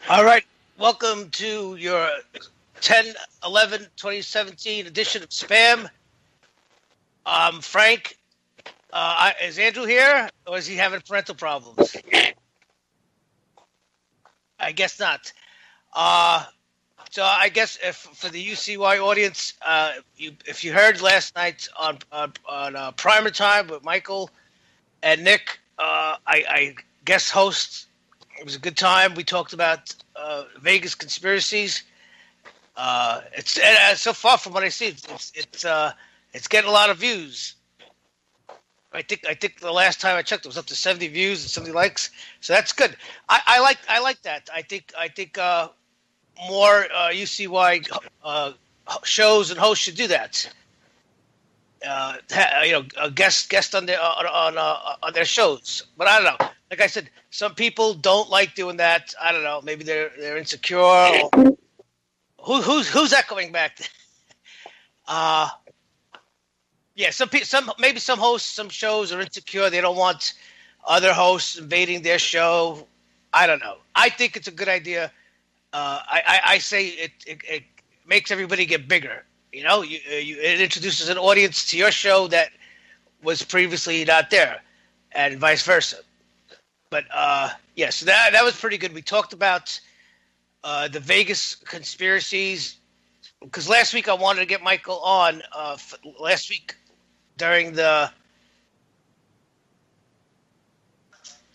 All right, welcome to your 10/11/2017 edition of Spam. Frank, is Andrew here, or is he having parental problems? I guess not. So I guess if for the UCY audience, if you heard last night on PrimerTime with Michael and Nick, I guest host. It was a good time. We talked about Vegas conspiracies. It's so far from what I see, it's getting a lot of views. I think the last time I checked, it was up to 70 views and 70 likes. So that's good. I like that. I think more UCY shows and hosts should do that. Guest on their shows. But I don't know. Like I said, some people don't like doing that. I don't know. Maybe they're insecure. Or, who's echoing back? Yeah, some hosts, some shows are insecure. They don't want other hosts invading their show. I don't know. I think it's a good idea. I say it makes everybody get bigger. You know, it introduces an audience to your show that was previously not there, and vice versa. But so that was pretty good. We talked about the Vegas conspiracies because last week I wanted to get Michael on. Last week during the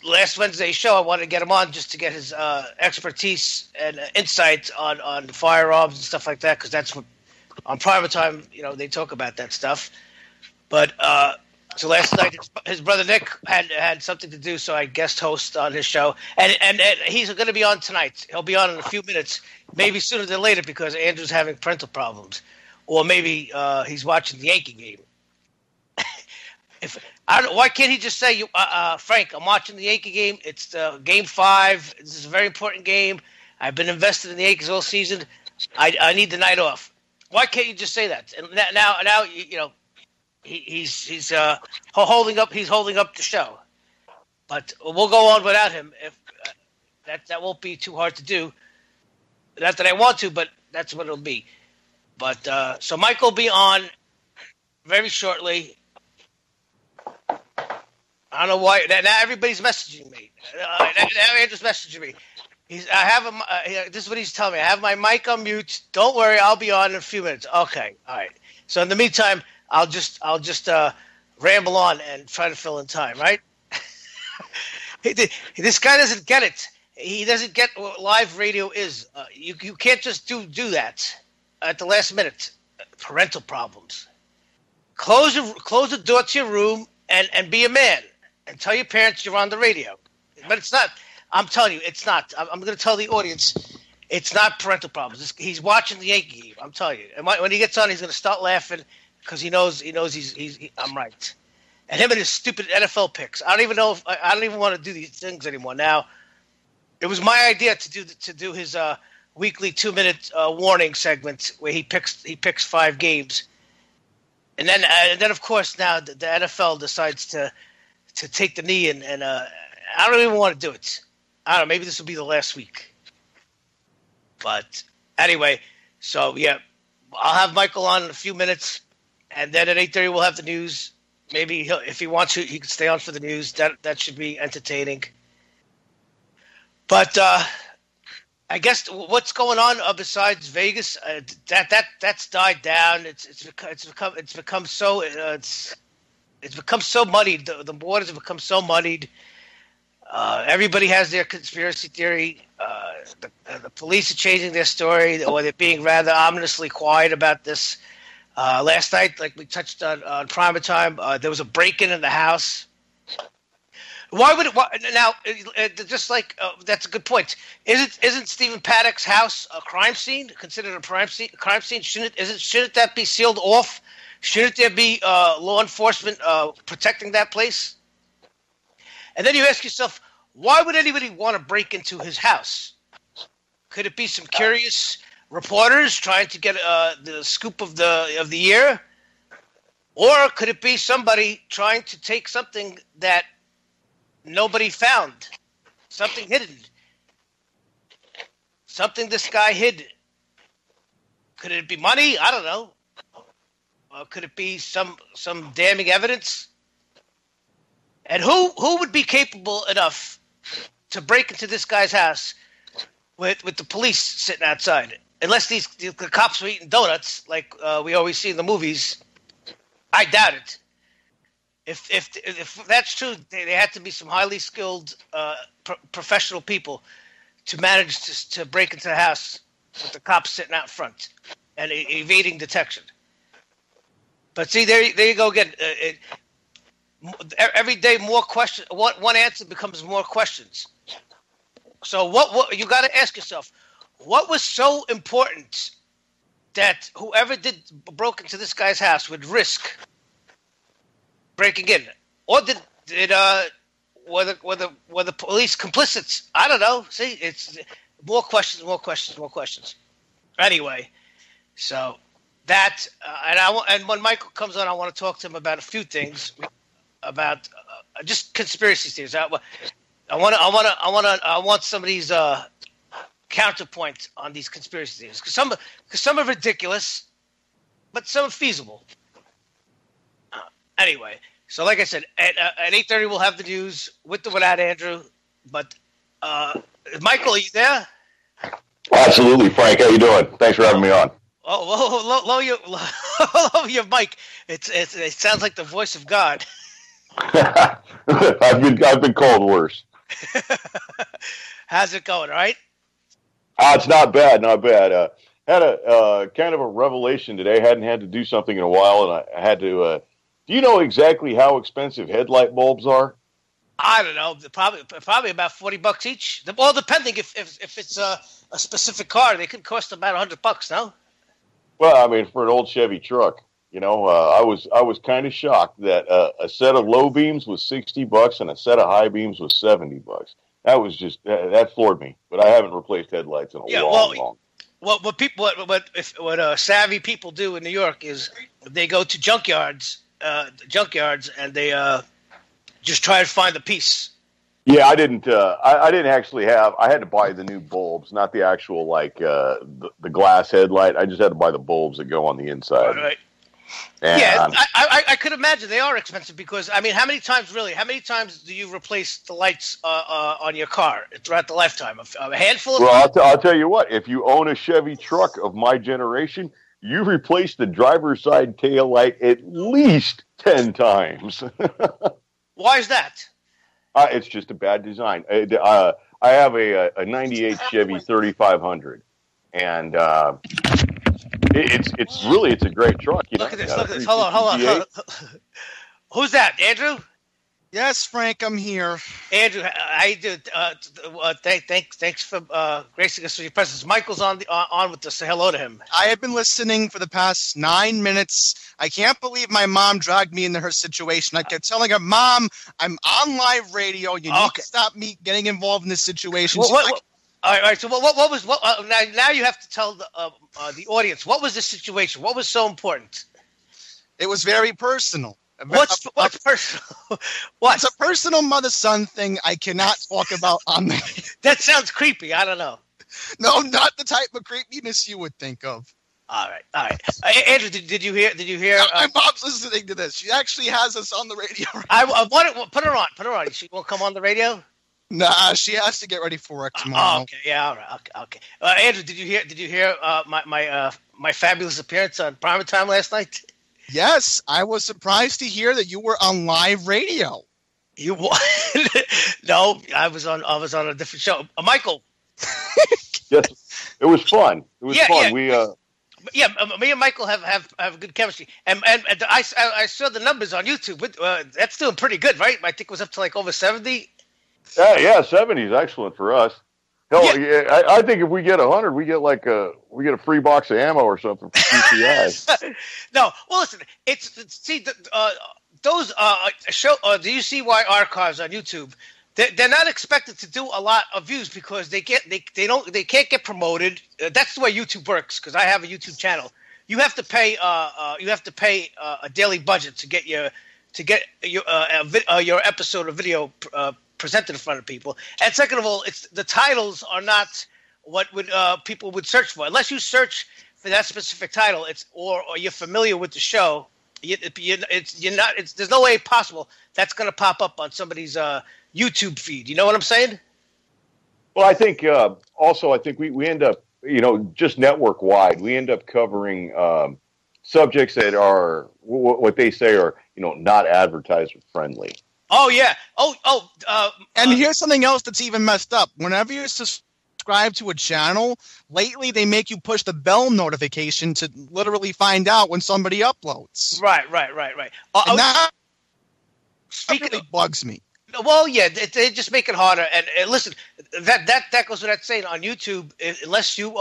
last Wednesday show, I wanted to get him on just to get his expertise and insight on firearms and stuff like that because that's what on PrimerTime, they talk about that stuff. But so last night, his brother Nick had something to do, so I guest host on his show, and he's going to be on tonight. He'll be on in a few minutes, maybe sooner than later, because Andrew's having parental problems, or maybe he's watching the Yankee game. Why can't he just say, Frank, I'm watching the Yankee game. It's Game 5. This is a very important game. I've been invested in the Yankees all season. I need the night off. Why can't you just say that? And now he's holding up the show, but we'll go on without him. If that won't be too hard to do. Not that I want to, but that's what it'll be. But so Mike will be on very shortly. I don't know why. Now everybody's messaging me. Now Andrew's messaging me. I have him. This is what he's telling me. I have my mic on mute. Don't worry, I'll be on in a few minutes. Okay, all right. So in the meantime, I'll just ramble on and try to fill in time, right? This guy doesn't get it. He doesn't get what live radio is. You can't just do that at the last minute. Parental problems. Close the door to your room and be a man and tell your parents you're on the radio. But it's not. I'm telling you, it's not. I'm going to tell the audience, it's not parental problems. He's watching the Yankee game. I'm telling you. And when he gets on, he's going to start laughing because he knows I'm right. And him and his stupid NFL picks. I don't even want to do these things anymore. Now, it was my idea to do his weekly 2-minute warning segment where he picks 5 games, and then of course now the NFL decides to take the knee and I don't even want to do it. I don't know. Maybe this will be the last week. But anyway, so yeah, I'll have Michael on in a few minutes, and then at 8:30 we'll have the news. Maybe if he wants to, he can stay on for the news. That should be entertaining. But I guess what's going on besides Vegas? That's died down. It's become so It's become so muddied. The waters have become so muddied. Everybody has their conspiracy theory. The police are changing their story, or they're being rather ominously quiet about this. Last night, like we touched on PrimerTime, there was a break-in in the house. Why would it? Now, just like that's a good point. Isn't Stephen Paddock's house a crime scene? Considered a crime scene? Shouldn't that be sealed off? Shouldn't there be law enforcement protecting that place? And then you ask yourself, why would anybody want to break into his house? Could it be some curious reporters trying to get the scoop of the year, or could it be somebody trying to take something that nobody found, something hidden, something this guy hid? Could it be money? I don't know. Could it be some damning evidence? And who would be capable enough to break into this guy's house with the police sitting outside? Unless the cops were eating donuts like we always see in the movies, I doubt it. If that's true, they had to be some highly skilled professional people to manage to break into the house with the cops sitting out front and evading detection. But see, there you go again. Every day, more questions. One answer becomes more questions. So what you got to ask yourself: what was so important that whoever broke into this guy's house would risk breaking in, or were the police complicit? I don't know. See, it's more questions. Anyway, so that and when Michael comes on, I want to talk to him about a few things about just conspiracy theories. I want somebody's counterpoint on these conspiracy theories because some are ridiculous, but some are feasible. Anyway, so like I said, at 8:30 we'll have the news with or without Andrew. But Michael, are you there? Absolutely, Frank. How you doing? Thanks for having me on. Oh, lower your mic. It sounds like the voice of God. I've been called worse. How's it going? All right. It's not bad. Had a kind of a revelation today. Hadn't had to do something in a while, and I had to. Do you know exactly how expensive headlight bulbs are? I don't know. Probably about $40 each. Well, depending if it's a specific car, they could cost about $100. No. Well, I mean, for an old Chevy truck, I was kind of shocked that a set of low beams was $60 and a set of high beams was $70. That was just that floored me. But I haven't replaced headlights in a long. Well, what savvy people do in New York is they go to junkyards and they just try to find the piece. Yeah, I didn't actually have. I had to buy the new bulbs, not the actual the glass headlight. I just had to buy the bulbs that go on the inside. Right. And yeah, I could imagine they are expensive because I mean, how many times do you replace the lights on your car throughout the lifetime? A handful. Well, I'll tell you what. If you own a Chevy truck of my generation, you replace the driver's side tail light at least 10 times. Why is that? It's just a bad design. I have a 98 Chevy 3500, and it's a great truck. Look at this. Hold on. Who's that, Andrew? Yes, Frank, I'm here. Andrew, I do. Thanks for gracing us with your presence. Michael's on with us. Say hello to him. I have been listening for the past 9 minutes. I can't believe my mom dragged me into her situation. I kept telling her, "Mom, I'm on live radio. You need to stop me getting involved in this situation." All right. So what was now you have to tell the audience what was the situation? What was so important? It was very personal. What's personal? What? It's a personal mother-son thing I cannot talk about on there. That sounds creepy. I don't know. No, not the type of creepiness you would think of. All right. Andrew, did you hear? My mom's listening to this. She actually has us on the radio. I want to put her on. She won't come on the radio. Nah, she has to get ready for work tomorrow. Okay, yeah, all right. Okay. Andrew, did you hear my fabulous appearance on PrimerTime last night? Yes, I was surprised to hear that you were on live radio. You No, I was on a different show. Michael. Yes, it was fun. It was fun. Yeah. Me and Michael have good chemistry, and I saw the numbers on YouTube. That's doing pretty good, right? I think it was up to like over 70. Yeah, 70 is excellent for us. Hell, yeah. I think if we get 100, we get a free box of ammo or something for CCI. No, well, listen, those the UCY archives on YouTube. They're not expected to do a lot of views because they can't get promoted. That's the way YouTube works. Because I have a YouTube channel, you have to pay a daily budget to get your episode of video presented in front of people. And second of all, the titles are not what people would search for unless you search for that specific title. Or you're familiar with the show. There's no way possible that's going to pop up on somebody's YouTube feed. You know what I'm saying? Well, I think we end up, just network wide, we end up covering subjects that are what they say are, not advertiser friendly. Oh yeah. And here's something else that's even messed up. Whenever you subscribe to a channel, lately they make you push the bell notification to literally find out when somebody uploads. Right. And that really bugs me. Well, yeah, they just make it harder. And listen, that goes without saying. On YouTube, unless you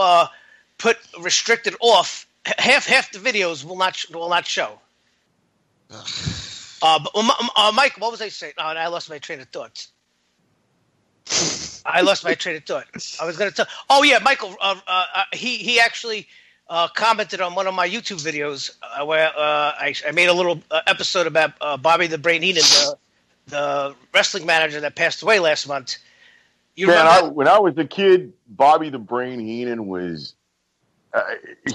put restricted off, half the videos will not show. Mike, what was I saying? Oh, and I lost my train of thought. I was going to tell. Oh yeah, Michael. He actually commented on one of my YouTube videos where I made a little episode about Bobby the Brain Heenan, the wrestling manager that passed away last month. When I was a kid, Bobby the Brain Heenan was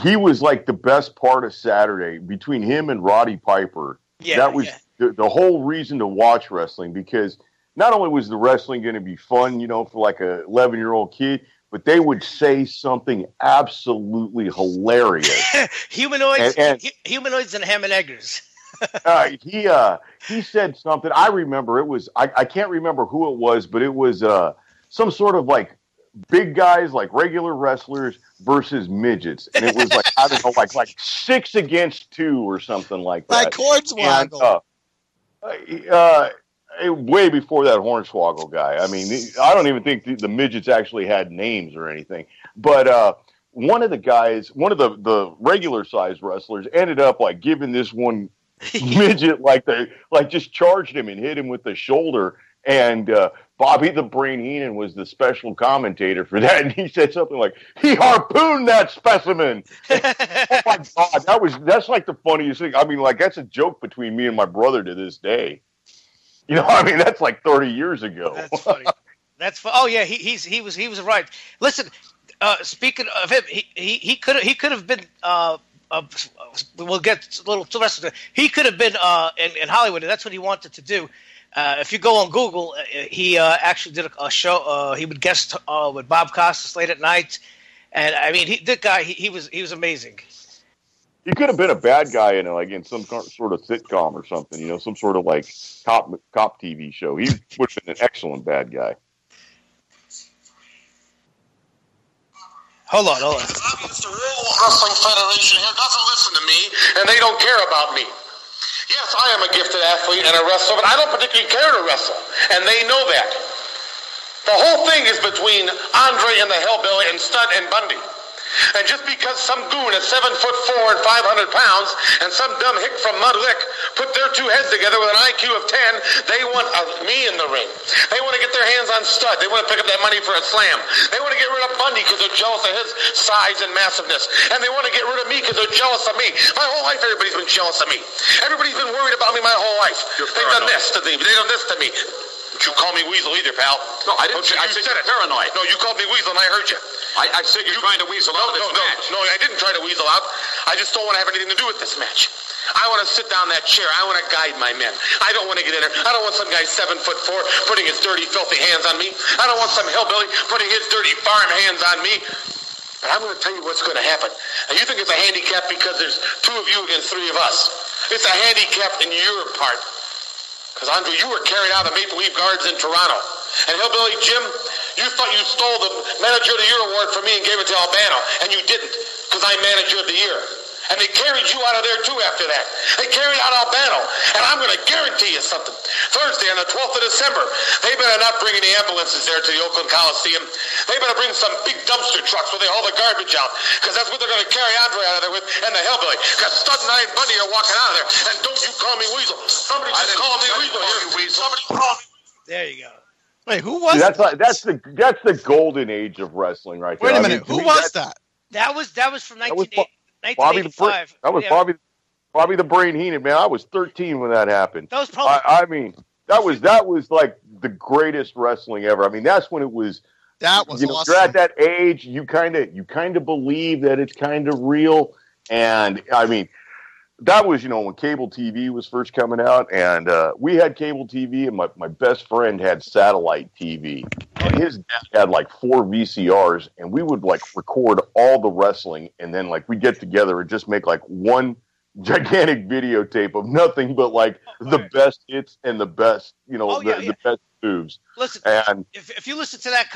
he was like the best part of Saturday. Between him and Roddy Piper, that was the whole reason to watch wrestling, because not only was the wrestling going to be fun, for like a 11-year-old kid, but they would say something absolutely hilarious. Humanoids and ham and eggers. He said something. I remember it was. I can't remember who it was, but it was some sort of like big guys, like regular wrestlers versus midgets, and it was like I don't know, like 6 against 2 or something like that. Like Hornswoggle. Way before that Hornswoggle guy. I mean, I don't even think the midgets actually had names or anything. But one of the regular sized wrestlers ended up like giving this one midget just charged him and hit him with the shoulder. And Bobby the Brain Heenan was the special commentator for that, and he said something like, "He harpooned that specimen." Oh my God, that's like the funniest thing. I mean, like that's a joke between me and my brother to this day. I mean, that's like 30 years ago. That's funny. Oh yeah, he was right. Listen, speaking of him, he could have been. We'll get a little to the rest of it. He could have been in Hollywood, and that's what he wanted to do. If you go on Google, he actually did a show. He would guest with Bob Costas late at night, and I mean, he was amazing. He could have been a bad guy in some sort of sitcom or something, some sort of like cop TV show. He would have been an excellent bad guy. Hold on. Obvious the World Wrestling Federation here doesn't listen to me, and they don't care about me. Yes, I am a gifted athlete and a wrestler, but I don't particularly care to wrestle, and they know that. The whole thing is between Andre and the Hellbilly and Studd and Bundy. And just because some goon is 7'4" and 500 pounds, and some dumb hick from Mud Lick put their two heads together with an IQ of 10, they want me in the ring. They want to get their hands on Studd. They want to pick up that money for a slam. They want to get rid of Bundy because they're jealous of his size and massiveness. And they want to get rid of me because they're jealous of me. My whole life, everybody's been jealous of me. Everybody's been worried about me my whole life. They've done this to me. They've done this to me. You call me Weasel either, pal. No, I didn't. I said you're paranoid. No, you called me Weasel and I heard you. I said you're trying to weasel out of this match. No, I didn't try to weasel out. I just don't want to have anything to do with this match. I want to sit down in that chair. I want to guide my men. I don't want to get in there. I don't want some guy 7'4" putting his dirty, filthy hands on me. I don't want some hillbilly putting his dirty farm hands on me. But I'm going to tell you what's going to happen. And you think it's a handicap because there's 2 of you against 3 of us. It's a handicap in your part. Because, Andre, you were carried out of Maple Leaf Gardens in Toronto. And Hillbilly Jim, you thought you stole the Manager of the Year award from me and gave it to Albano. And you didn't, because I'm Manager of the Year. And they carried you out of there, too, after that. They carried out Albano. And I'm going to guarantee you something. Thursday, on the 12th of December, they better not bring any ambulances there to the Oakland Coliseum. They better bring some big dumpster trucks where they haul the garbage out. Because that's what they're going to carry Andre out of there with, and the Hillbilly. Because Stud and I and Bundy are walking out of there. And don't you call me Weasel. Somebody just call me Weasel here. Somebody call me. There you go. Wait, who was that? That's the golden age of wrestling right there. Wait a minute. Who was that? That was from 1985. That was Bobby the Brain Heenan, man. I was 13 when that happened. That was probably. I mean, that was like the greatest wrestling ever. I mean, that's when it was. That was awesome. You're at that age, you kind of believe that it's kind of real, and I mean, that was when cable TV was first coming out, and we had cable TV, and my best friend had satellite TV, and his dad had like 4 VCRs, and we would like record all the wrestling, and then like we'd get together and just make like one gigantic videotape of nothing but like the best hits and the best, the best moves. Listen, and if you listen to that,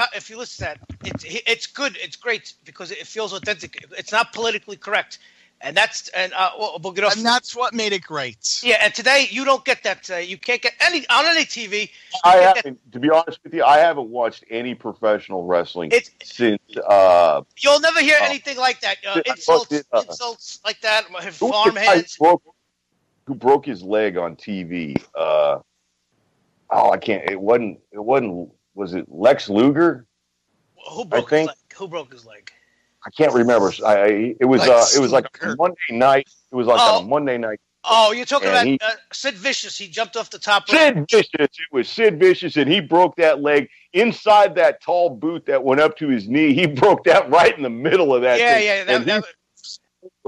it's good, it's great because it feels authentic. It's not politically correct. And that's we'll get off. And that's what made it great. Yeah, and today you don't get that. You can't get any on any TV. To be honest with you, I haven't watched any professional wrestling since. You'll never hear anything like that. Insults like that. Farmhands. Who broke his leg on TV? I can't. It wasn't. Was it Lex Luger? Who broke his leg? Who broke his leg? I can't remember. It was like a Monday night. It was like on a Monday night. Oh, you're talking about Sid Vicious. He jumped off the top rope. Sid Vicious. It was Sid Vicious, and he broke that leg inside that tall boot that went up to his knee. He broke that right in the middle of that thing.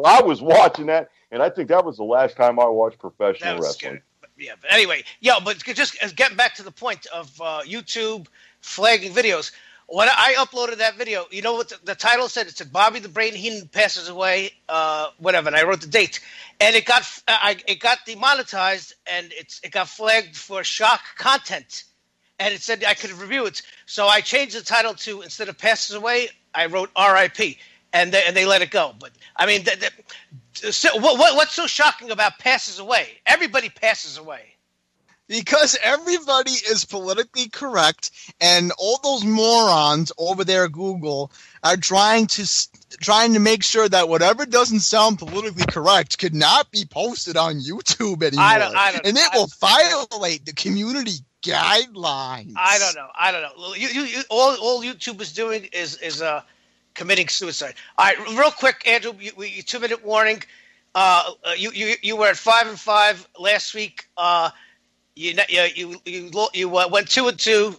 I was watching that, and I think that was the last time I watched professional wrestling. Yeah, but anyway, but just getting back to the point of YouTube flagging videos. When I uploaded that video, you know what the title said? It said Bobby the Brain Heenan passes away, whatever, and I wrote the date. And it got demonetized, and it got flagged for shock content. And it said I could review it. So I changed the title to, instead of passes away, I wrote R.I.P. And they let it go. But, I mean, what's so shocking about passes away? Everybody passes away. Because everybody is politically correct, and all those morons over there at Google are trying to make sure that whatever doesn't sound politically correct could not be posted on YouTube anymore. I don't and it will violate the community guidelines. I don't know. All YouTube is doing is committing suicide. All right, real quick, Andrew, 2-minute warning. You were at 5-5 last week. You went 2-2.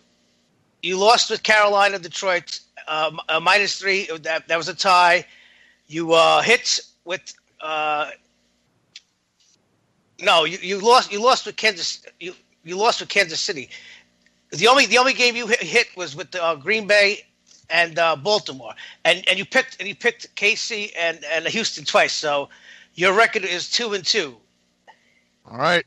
You lost with Carolina, Detroit, -3. That was a tie. You hit with you lost with Kansas. You lost with Kansas City. The only game you hit was with Green Bay and Baltimore, and you picked KC and Houston twice. So your record is 2-2. All right.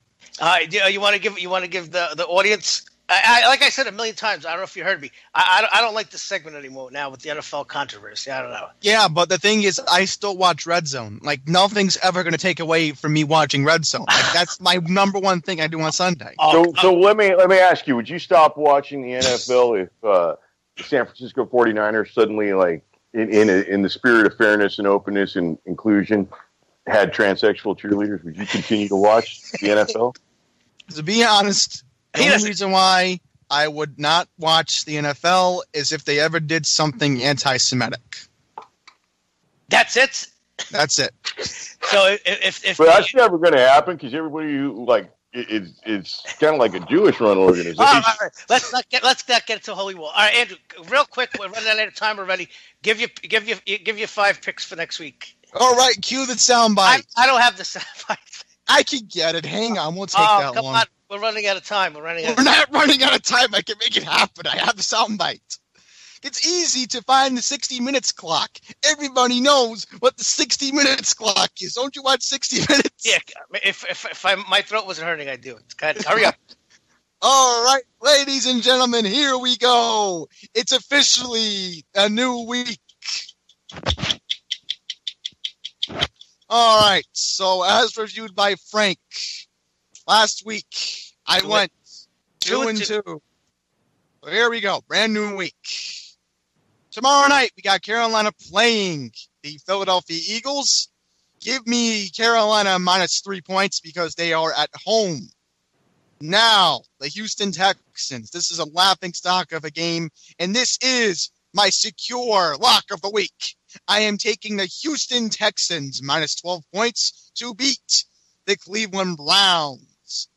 You want to give the audience? Like I said a million times, I don't know if you heard me. I don't like this segment anymore now with the NFL controversy. I don't know. Yeah, but the thing is, I still watch Red Zone. Like, nothing's ever going to take away from me watching Red Zone. Like, that's my number one thing I do on Sunday. So let me ask you: would you stop watching the NFL if the San Francisco 49ers suddenly, like in the spirit of fairness and openness and inclusion, had transsexual cheerleaders? Would you continue to watch the NFL? To be honest, the only reason why I would not watch the NFL is if they ever did something anti-Semitic. That's it? That's it. So if but that's never going to happen because everybody who it's kind of like a Jewish-run organization. All right. Let's not get to Holy War. All right, Andrew, real quick, we're running out of time already. Give you 5 picks for next week. All right, cue the soundbite. I don't have the soundbite. I can get it. Hang on, we'll take that come one. On. We're running out of time. We're not running out of time. I can make it happen. I have the soundbite. It's easy to find the 60 minutes clock. Everybody knows what the 60 minutes clock is. Don't you watch 60 minutes? Yeah, if my throat wasn't hurting, I'd do it. God, hurry up. All right, ladies and gentlemen, here we go. It's officially a new week. All right, so as reviewed by Frank, last week I went 2-2. So here we go, brand new week. Tomorrow night we got Carolina playing the Philadelphia Eagles. Give me Carolina minus 3 points because they are at home. Now, the Houston Texans. This is a laughingstock of a game, and this is my secure lock of the week. I am taking the Houston Texans minus 12 points to beat the Cleveland Browns.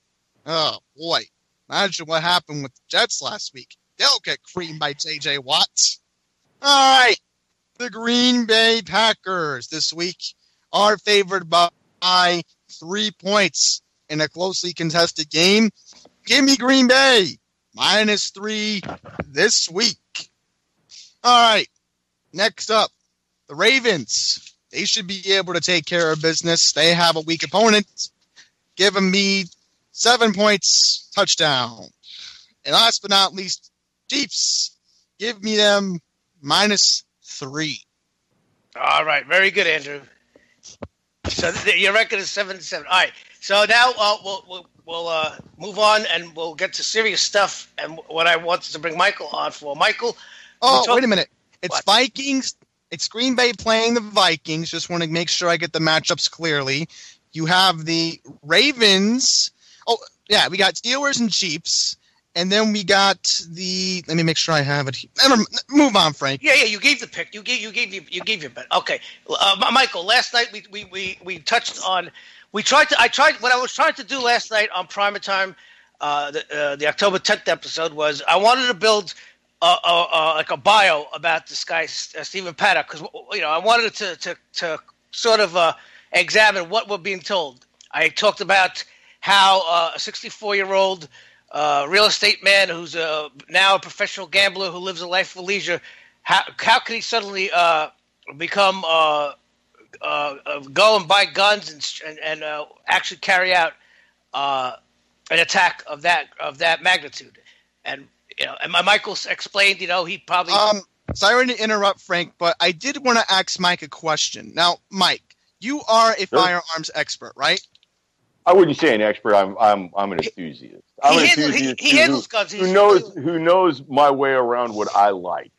Oh, boy. Imagine what happened with the Jets last week. They'll get creamed by J.J. Watt. All right. The Green Bay Packers this week are favored by 3 points in a closely contested game. Give me Green Bay minus 3 this week. All right. Next up, the Ravens. They should be able to take care of business. They have a weak opponent. Give me 7 points, touchdown. And last but not least, Chiefs. Give me them minus 3. All right. Very good, Andrew. So your record is 7-7. All right. So now we'll move on and we'll get to serious stuff and what I wanted to bring Michael on for. Michael. Wait a minute. It's what? Vikings. It's Green Bay playing the Vikings. Just want to make sure I get the matchups clearly. You have the Ravens. Oh, yeah, we got Steelers and Chiefs. And then we got the. Let me make sure I have it. Move on, Frank. Yeah. You gave the pick. You gave your bet. Okay, Michael. Last night we touched on. I tried. What I was trying to do last night on PrimerTime, the October 10th episode was I wanted to build like a bio about this guy Stephen Paddock because I wanted to sort of examine what we're being told. I talked about how a 64-year-old real estate man who's now a professional gambler who lives a life of leisure. How can he suddenly become go and buy guns and actually carry out an attack of that magnitude? And and Michael explained, he probably. Sorry to interrupt, Frank, but I did want to ask Mike a question. Now, Mike, you are a firearms expert, right? I wouldn't say an expert. I'm an enthusiast. He handles guns. Who knows my way around what I like.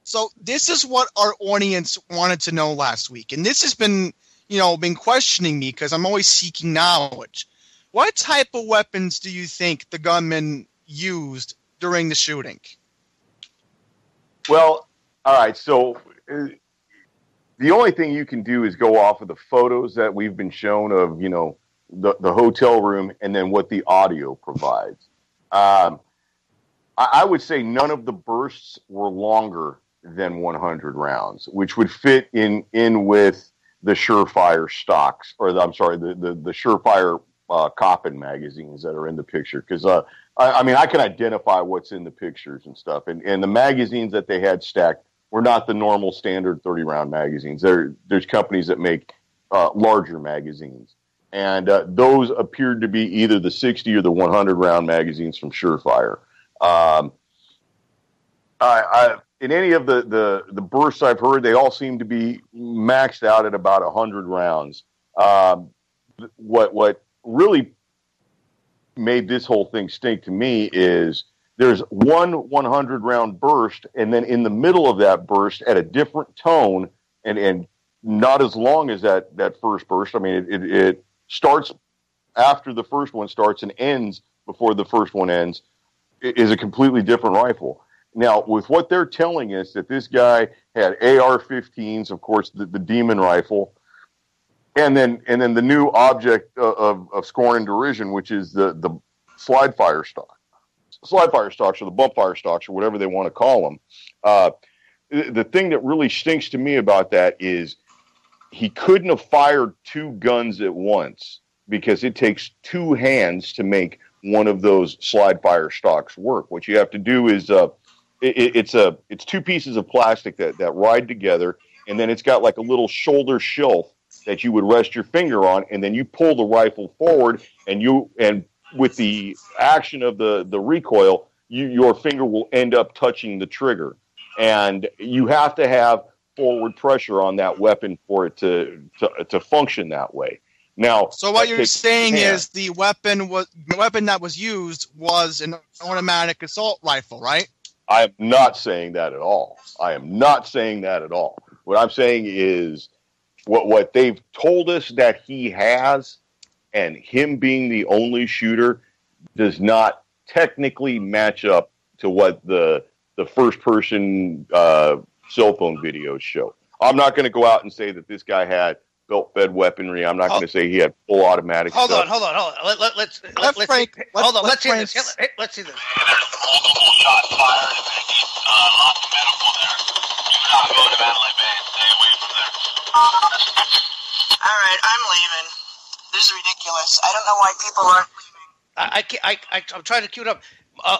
So this is what our audience wanted to know last week, and this has been questioning me because I'm always seeking knowledge. What type of weapons do you think the gunman used during the shooting? Well, all right. So the only thing you can do is go off of the photos that we've been shown of, the hotel room and then what the audio provides. I would say none of the bursts were longer than 100 rounds, which would fit in with the Surefire stocks, or the Surefire Coppin magazines that are in the picture. Because I can identify what's in the pictures and stuff. And the magazines that they had stacked were not the normal standard 30-round magazines. There's companies that make larger magazines. And those appeared to be either the 60 or the 100-round magazines from Surefire. In any of the bursts I've heard, they all seem to be maxed out at about 100 rounds. What really made this whole thing stink to me is there's one 100-round burst, and then in the middle of that burst, at a different tone, and not as long as that first burst. I mean, it starts after the first one starts and ends before the first one ends, is a completely different rifle. Now, with what they're telling us, that this guy had AR-15s, of course, the demon rifle, and then the new object of scorn and derision, which is the slide fire stock. Slide fire stocks or the bump fire stocks or whatever they want to call them. The thing that really stinks to me about that is he couldn't have fired 2 guns at once because it takes 2 hands to make one of those slide fire stocks work. What you have to do is it's two pieces of plastic that ride together, and then it's got like a little shoulder shelf that you would rest your finger on, and then you pull the rifle forward, and with the action of the recoil, your finger will end up touching the trigger, and you have to have forward pressure on that weapon for it to function that way. Now, so what you're saying is the weapon that was used was an automatic assault rifle, right? I am not saying that at all. I am not saying that at all. What I'm saying is what they've told us that he has, and him being the only shooter, does not technically match up to what the first person cell phone videos show. I'm not going to go out and say that this guy had belt-fed weaponry. I'm not going to say he had full automatic Hold stuff. on. Let's see this. Let's see this. Multiple shots fired and they need lots of medical there. Do not go to Mandalay Bay. Stay away from there. All right, I'm leaving. This is ridiculous. I don't know why people aren't leaving. I'm trying to cue it up.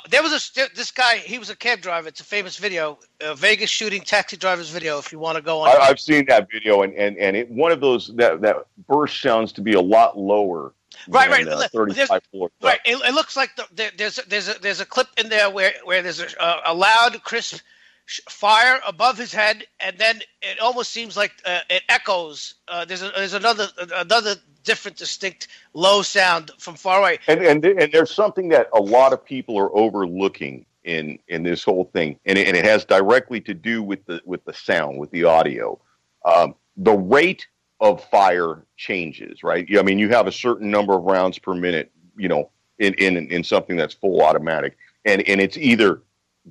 There was this guy. He was a cab driver. It's a famous video, Vegas shooting taxi drivers video. If you want to go on, I've seen that video, and one of those that burst sounds to be a lot lower. Right. 35 floors. Right. It looks like there's a clip in there where there's a loud, crisp fire above his head, and then it almost seems like it echoes. There's another different, distinct, low sound from far away. And there's something that a lot of people are overlooking in this whole thing, and it has directly to do with the sound, with the audio. The rate of fire changes, right? I mean, you have a certain number of rounds per minute, in something that's full automatic, and it's either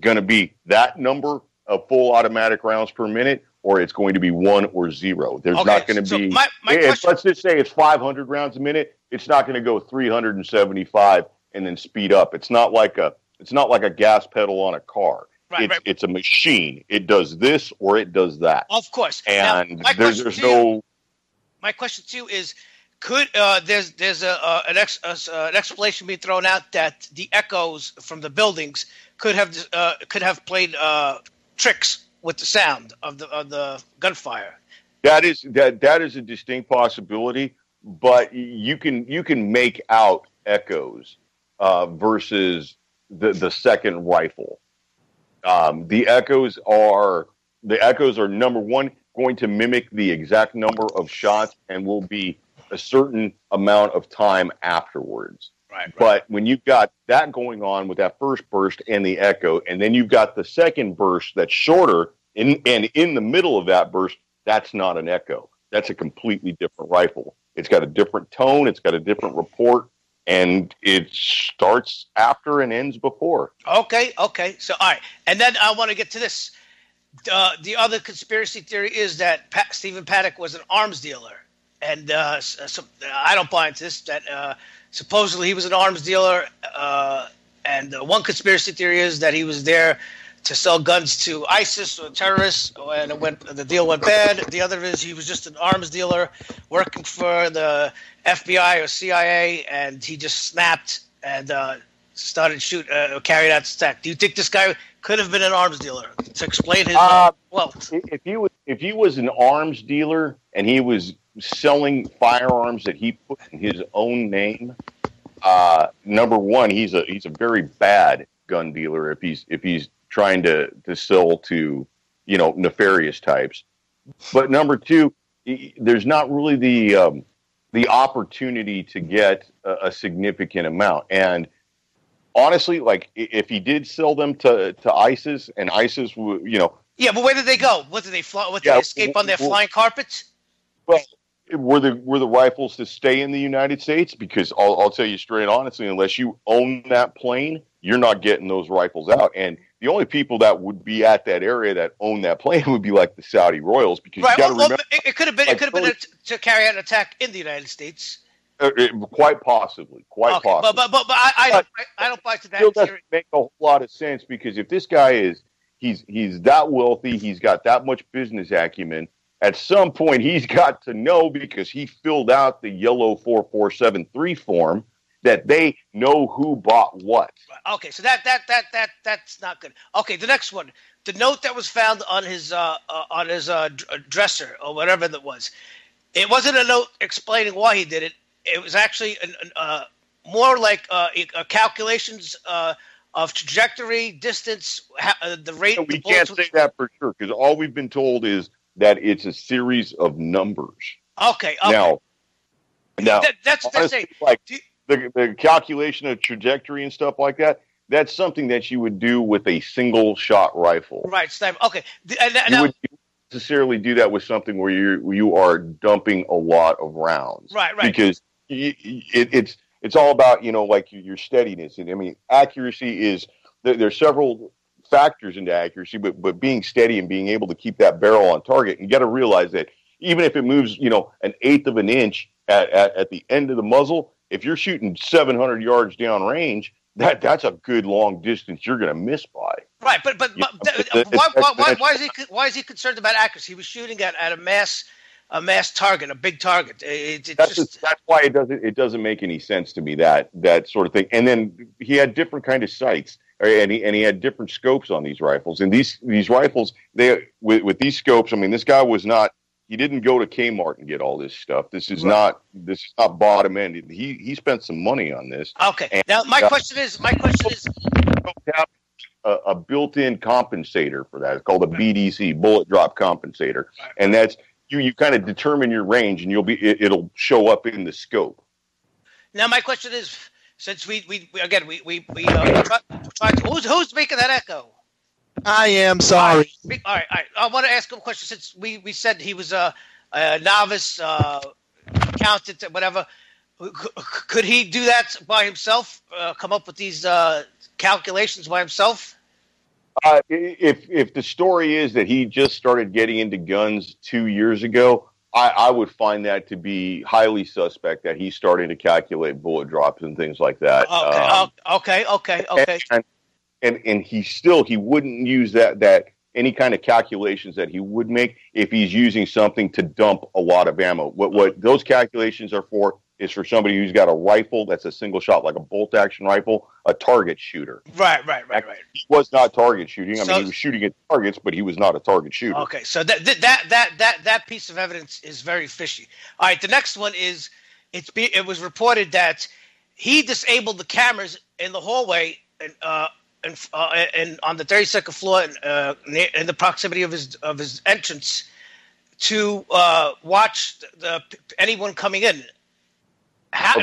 going to be that number of full automatic rounds per minute, or it's going to be 1 or 0. There's not going to be. My question, let's just say it's 500 rounds a minute. It's not going to go 375 and then speed up. It's not like a gas pedal on a car. It's a machine. It does this or it does that. Of course. And now, there's no. My question to you is: could there's an explanation being thrown out that the echoes from the buildings could have played tricks with the sound of the gunfire? That is a distinct possibility, but you can make out echoes versus the second rifle. The echoes are number one going to mimic the exact number of shots and will be a certain amount of time afterwards. Right. But when you've got that going on with that first burst and the echo, and then you've got the second burst that's shorter, and in the middle of that burst, that's not an echo. That's a completely different rifle. It's got a different tone. It's got a different report, and it starts after and ends before. Okay. So, all right. And then I want to get to this. The other conspiracy theory is that Stephen Paddock was an arms dealer. And so I don't buy into this, that supposedly he was an arms dealer. And one conspiracy theory is that he was there to sell guns to ISIS or terrorists, and the deal went bad. The other is he was just an arms dealer working for the FBI or CIA, and he just snapped and started carried out stack. Do you think this guy could have been an arms dealer to explain his wealth? If he was an arms dealer and he was selling firearms that he put in his own name, number one, he's a very bad gun dealer if he's trying to sell to nefarious types. But number two, there's not really the opportunity to get a significant amount. And honestly, like if he did sell them to ISIS, and ISIS would, Yeah, but where did they go? What did they fly? What did they escape on their flying carpets? Well, were the rifles to stay in the United States? Because I'll tell you straight honestly, unless you own that plane, you're not getting those rifles out. And the only people that would be at that area that own that plane would be like the Saudi royals, because you got to remember, it could have been to carry out an attack in the United States. Quite possibly. But I don't buy to that. Still doesn't make a whole lot of sense, because if this guy he's that wealthy, he's got that much business acumen. At some point, he's got to know, because he filled out the yellow 4473 form, that they know who bought what. Okay, so that's not good. Okay, the next one, the note that was found on his dresser or whatever that was, it wasn't a note explaining why he did it. It was actually more like calculations of trajectory, distance, the rate. We can't say that for sure because all we've been told is that it's a series of numbers. Okay. Now that's honestly, like the calculation of trajectory and stuff like that. That's something that you would do with a single shot rifle. Right, sniper. Okay. You wouldn't necessarily do that with something where you are dumping a lot of rounds. Right. Because it's all about, like your steadiness. And I mean, accuracy is, there's several factors into accuracy, but being steady and being able to keep that barrel on target. And you got to realize that even if it moves, an eighth of an inch at the end of the muzzle, if you're shooting 700 yards down range, that's a good long distance you're going to miss by. Right, but why is he concerned about accuracy? He was shooting at a mass target, a big target. That's why it doesn't make any sense to me, that sort of thing. And then he had different kind of sights, and he had different scopes on these rifles. And these rifles, with these scopes, I mean, this guy he didn't go to Kmart and get all this stuff. This is not bottom end. He spent some money on this. Okay. And now my question is a built-in compensator for that. It's called a BDC, bullet drop compensator, and that's you kind of determine your range, and it'll show up in the scope. Now my question is, since we tried to, who's making that echo? I am sorry. All right. I want to ask him a question since we said he was a novice accountant, whatever. Could he do that by himself? Come up with these calculations by himself? If the story is that he just started getting into guns 2 years ago, I would find that to be highly suspect that he's starting to calculate bullet drops and things like that. Okay. And he wouldn't use that any kind of calculations that he would make if he's using something to dump a lot of ammo. What those calculations are for is for somebody who's got a rifle that's a single shot, like a bolt action rifle, a target shooter. Right. He was not target shooting. I mean, he was shooting at targets, but he was not a target shooter. Okay, so that piece of evidence is very fishy. All right, the next one is it was reported that he disabled the cameras in the hallway and on the 32nd floor in the proximity of his entrance to watch anyone coming in. How do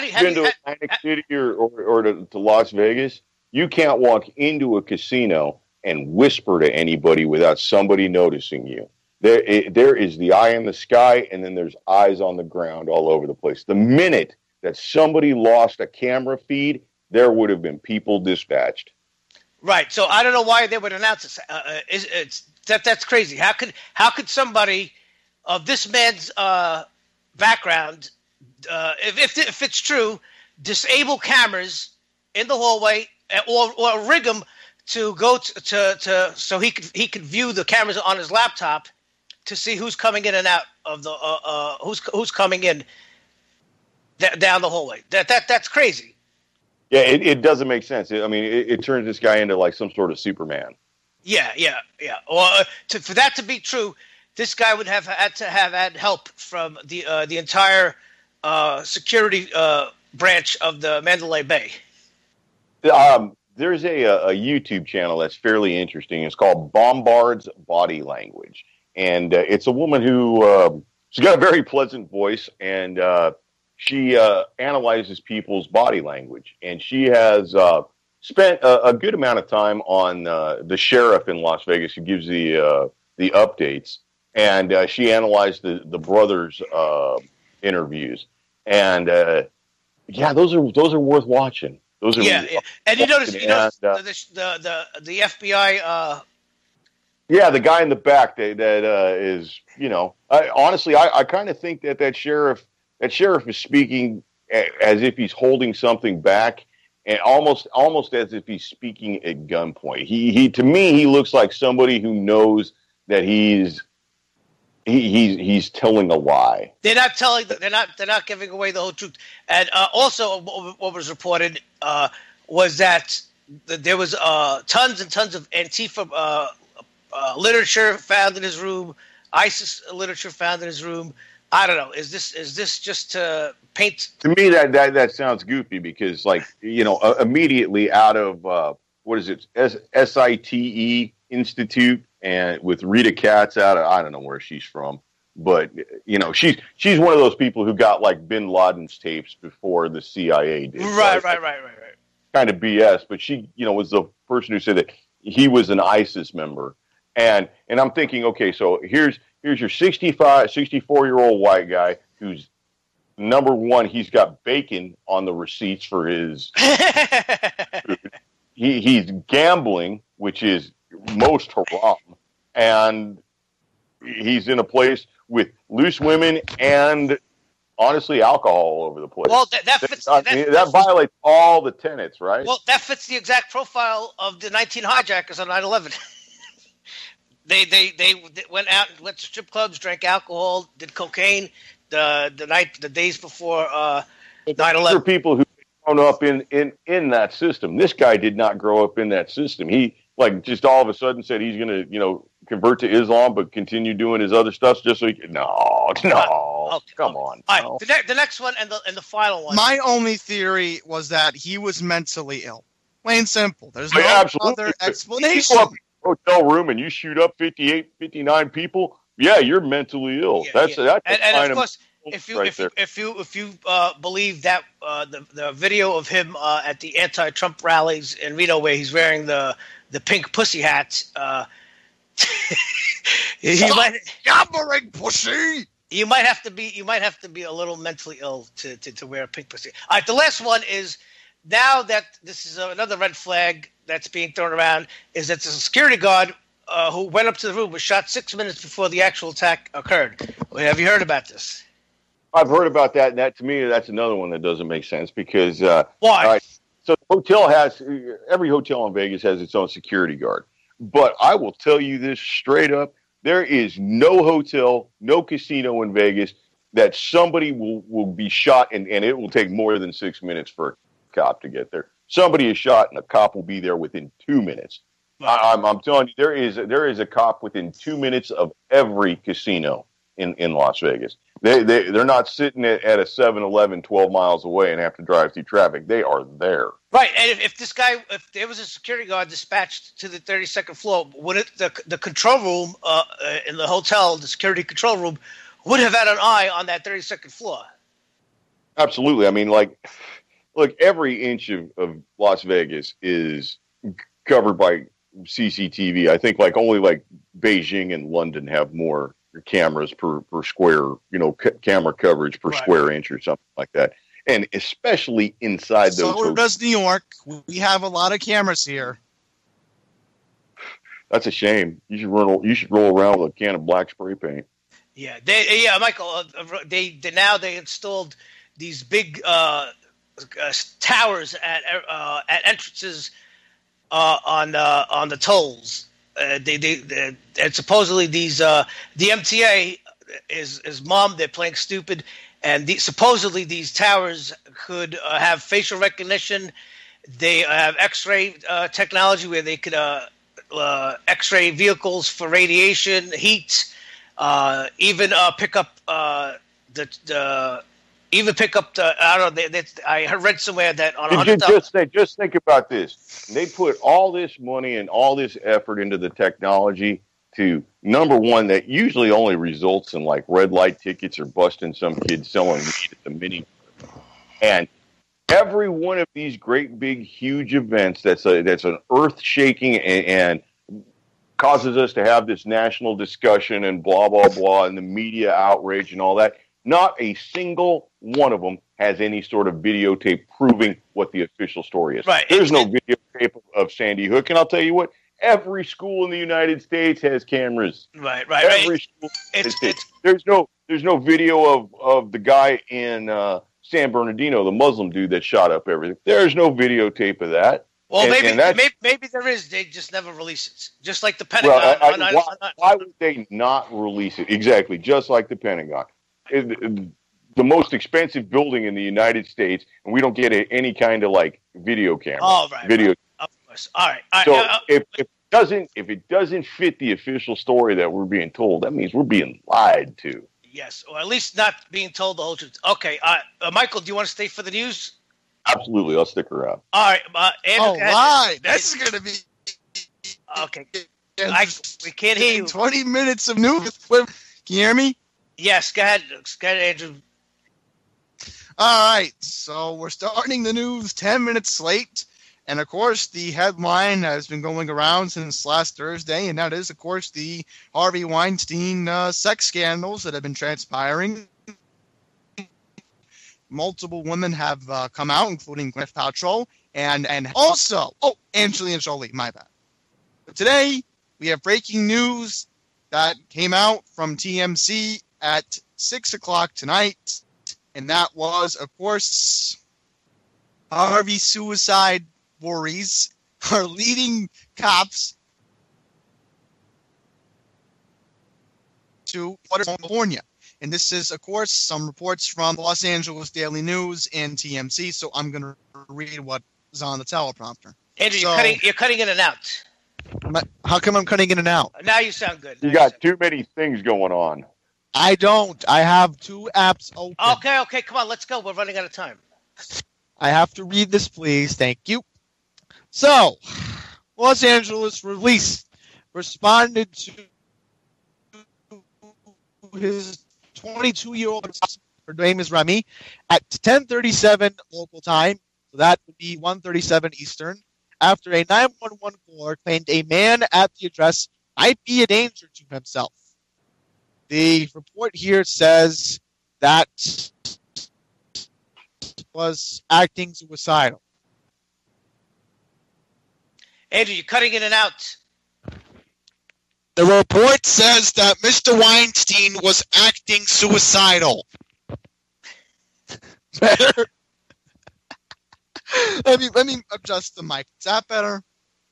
you been to Atlantic City or to Las Vegas? You can't walk into a casino and whisper to anybody without somebody noticing you. There is the eye in the sky, and then there's eyes on the ground all over the place. The minute that somebody lost a camera feed, there would have been people dispatched. Right. So I don't know why they would announce this. That's crazy. How could somebody of this man's background, if it's true, disable cameras in the hallway or rig them to go to so he could view the cameras on his laptop to see who's coming in and out of the who's coming in down the hallway. That's crazy. Yeah, it doesn't make sense. I mean, it turns this guy into like some sort of Superman. Yeah. Or for that to be true, this guy would have had to have had help from the entire security branch of the Mandalay Bay. There's a YouTube channel that's fairly interesting. It's called Bombard's Body Language, and it's a woman who she's got a very pleasant voice, and she analyzes people's body language, and she has spent a good amount of time on the sheriff in Las Vegas who gives the updates, and she analyzed the brothers' interviews, and those are worth watching. Those are and you notice the FBI. The guy in the back that is, honestly, I kind of think that sheriff is speaking as if he's holding something back, and almost as if he's speaking at gunpoint. He to me, he looks like somebody who knows that he's he's telling a lie. They're not telling. They're not giving away the whole truth. And also, what was reported was that there was tons and tons of Antifa literature found in his room, ISIS literature found in his room. I don't know. Is this just to paint? To me, that sounds goofy because, like, immediately out of what is it, SITE Institute, and with Rita Katz out of, I don't know where she's from, but she's one of those people who got like Bin Laden's tapes before the CIA did. Right. Kind of BS, but she was the person who said that he was an ISIS member, and I'm thinking, okay, so here's your 64-year-old white guy who's, number one, he's got bacon on the receipts for his food. He's gambling, which is most haram, and he's in a place with loose women and, honestly, alcohol all over the place. Well, that violates all the tenets, right? Well, that fits the exact profile of the 19 hijackers on 9/11. They went to strip clubs, drank alcohol, did cocaine the days before 9/11. There are people who grown up in that system. This guy did not grow up in that system. He just all of a sudden said he's going to convert to Islam, but continue doing his other stuff just so he can. No, come on. All right, the next one and the final one. My only theory was that he was mentally ill. Plain simple. There's no other explanation. You go up in a hotel room and you shoot up 58, 59 people. Yeah, you're mentally ill. That's and of course, if you believe that the video of him at the anti-Trump rallies in Reno, where he's wearing the pink pussy hat, yammering pussy. You might have to be a little mentally ill to wear a pink pussy. All right, the last one is, now that this is another red flag that's being thrown around, is that the security guard who went up to the room was shot 6 minutes before the actual attack occurred. Have you heard about this? I've heard about that, and that, to me, that's another one that doesn't make sense because why? All right, so every hotel in Vegas has its own security guard, but I will tell you this straight up: there is no hotel, no casino in Vegas that somebody will be shot, and it will take more than 6 minutes for a cop to get there. Somebody is shot, and a cop will be there within 2 minutes. I'm telling you, there is a cop within 2 minutes of every casino in Las Vegas. They're not sitting at a 7-Eleven 12 miles away and have to drive through traffic. They are there. Right, and if there was a security guard dispatched to the 32nd floor, would the control room in the hotel, the security control room, would have had an eye on that 32nd floor? Absolutely. I mean, look, every inch of Las Vegas is covered by CCTV. I think only Beijing and London have more cameras per square, camera coverage per square inch or something like that. And especially inside those. So does New York. We have a lot of cameras here. That's a shame. You should roll around with a can of black spray paint. Yeah, Michael. They installed these big towers at entrances on the tolls. And supposedly these the MTA is mom. They're playing stupid, and supposedly these towers could have facial recognition. They have X-ray technology where they could X-ray vehicles for radiation, heat, even pick up I don't know. I read somewhere that on just think about this. They put all this money and all this effort into the technology to, number one, that usually only results in red light tickets or busting some kid selling weed at the mini. And every one of these great big huge events that's an earth shaking and causes us to have this national discussion and blah blah blah and the media outrage and all that. Not a single one of them has any sort of videotape proving what the official story is. Right. There's no videotape of Sandy Hook, and I'll tell you what, every school in the United States has cameras. Right. Every school. There's no video of the guy in San Bernardino, the Muslim dude that shot up everything. There's no videotape of that. Well, maybe there is. They just never release it. Just like the Pentagon. Why would they not release it? Exactly, just like the Pentagon. The most expensive building in the United States, and we don't get any kind of like video camera. Oh, right. Video. Right. Of course. All right. So if it doesn't fit the official story that we're being told, that means we're being lied to. Yes, or at least not being told the whole truth. Okay. Michael, do you want to stay for the news? Absolutely, I'll stick around. All right, Andrew. All right, this is going to be okay. We can't hear you. 20 minutes of news. Can you hear me? Yes, go ahead, Andrew. All right, so we're starting the news 10 minutes late, and of course the headline has been going around since last Thursday, and that is, of course, the Harvey Weinstein sex scandals that have been transpiring. Multiple women have come out, including Gwyneth Paltrow, and also, Angelina Jolie, my bad. But today, we have breaking news that came out from TMZ at 6 o'clock tonight, and that was, of course, Harvey suicide worries are leading cops to California. And this is, of course, some reports from the Los Angeles Daily News and TMZ, so I'm going to read what is on the teleprompter. Andrew, you're cutting in and out. How come I'm cutting in and out? Now you sound good. You got too many things going on. I don't. I have 2 apps open. Okay, come on, let's go. We're running out of time. I have to read this, please. Thank you. So, Los Angeles police responded to his 22-year-old, her name is Remy, at 10:37 local time, so that would be 1:37 Eastern, after a 911 caller claimed a man at the address might be a danger to himself. The report here says that was acting suicidal. Andrew, you're cutting in and out. The report says that Mr. Weinstein was acting suicidal. Better? Let me adjust the mic. Is that better?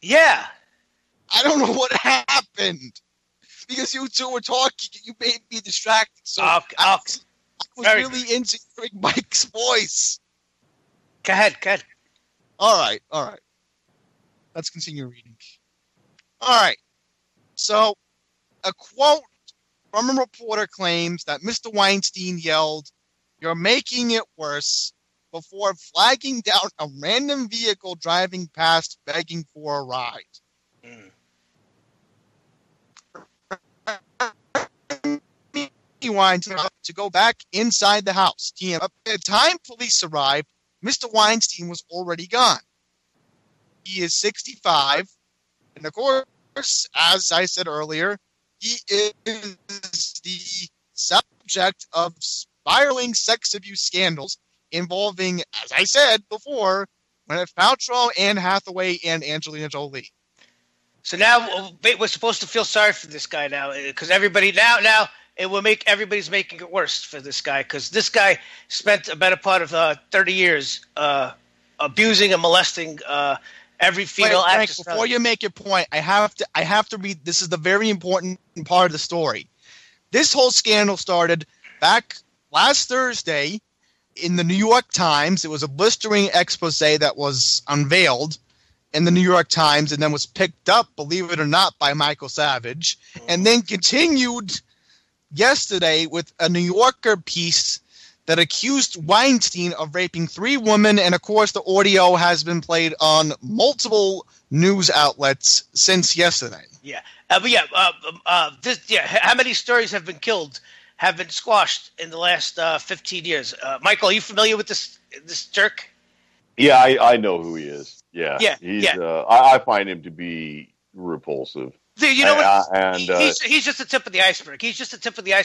Yeah. I don't know what happened. Because you two were talking, you made me distracted. So I was really into hearing Mike's voice. Go ahead. All right. Let's continue reading. All right. So, a quote from a reporter claims that Mr. Weinstein yelled, "You're making it worse," before flagging down a random vehicle driving past begging for a ride. Weinstein to go back inside the house. By the time police arrived, Mr. Weinstein was already gone. He is 65, and of course, as I said earlier, he is the subject of spiraling sex abuse scandals involving, as I said before, Gwyneth Paltrow, Anne Hathaway, and Angelina Jolie. So now we're supposed to feel sorry for this guy now, because everybody now it will make everybody's making it worse for this guy, because this guy spent a better part of 30 years abusing and molesting every female actress. Frank, before you make your point, I have to read. This is the very important part of the story. This whole scandal started back last Thursday in the New York Times. It was a blistering expose that was unveiled in the New York Times and then was picked up, believe it or not, by Michael Savage, and then continued yesterday with a New Yorker piece that accused Weinstein of raping 3 women, and of course the audio has been played on multiple news outlets since yesterday. Yeah, how many stories have been squashed in the last 15 years? Michael, are you familiar with this jerk? Yeah, I know who he is. Yeah. I find him to be repulsive. You know what? He's just the tip of the iceberg.